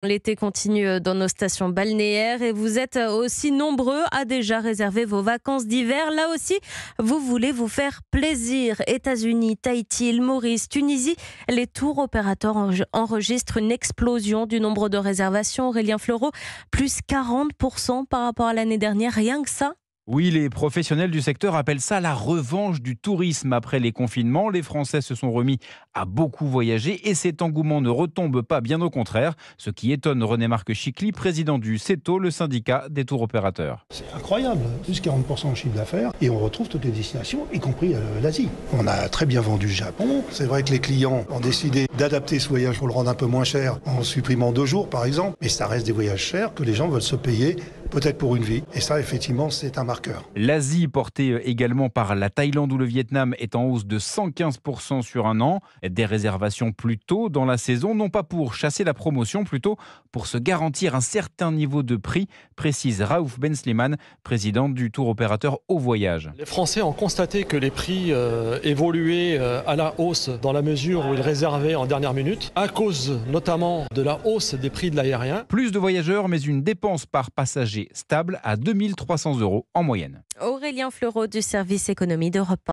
L'été continue dans nos stations balnéaires et vous êtes aussi nombreux à déjà réserver vos vacances d'hiver. Là aussi, vous voulez vous faire plaisir. États-Unis, Tahiti, île Maurice, Tunisie, les tours opérateurs enregistrent une explosion du nombre de réservations. Aurélien Fleureau, plus 40% par rapport à l'année dernière, rien que ça. Oui, les professionnels du secteur appellent ça la revanche du tourisme. Après les confinements, les Français se sont remis à beaucoup voyager et cet engouement ne retombe pas, bien au contraire. Ce qui étonne René-Marc Chicly, président du CETO, le syndicat des tours opérateurs. C'est incroyable, plus 40% de chiffre d'affaires et on retrouve toutes les destinations, y compris l'Asie. On a très bien vendu le Japon. C'est vrai que les clients ont décidé d'adapter ce voyage pour le rendre un peu moins cher en supprimant 2 jours par exemple, mais ça reste des voyages chers que les gens veulent se payer peut-être pour une vie. Et ça, effectivement, c'est un marqueur. L'Asie, portée également par la Thaïlande ou le Vietnam, est en hausse de 115% sur un an. Des réservations plus tôt dans la saison, non pas pour chasser la promotion, plutôt pour se garantir un certain niveau de prix, précise Raouf Ben Slimane, président du tour opérateur Au Voyage. Les Français ont constaté que les prix évoluaient à la hausse dans la mesure où ils réservaient en dernière minute, à cause notamment de la hausse des prix de l'aérien. Plus de voyageurs, mais une dépense par passager stable à 2 300 € en moyenne. Aurélien Fleureau du service économie d'Europe 1.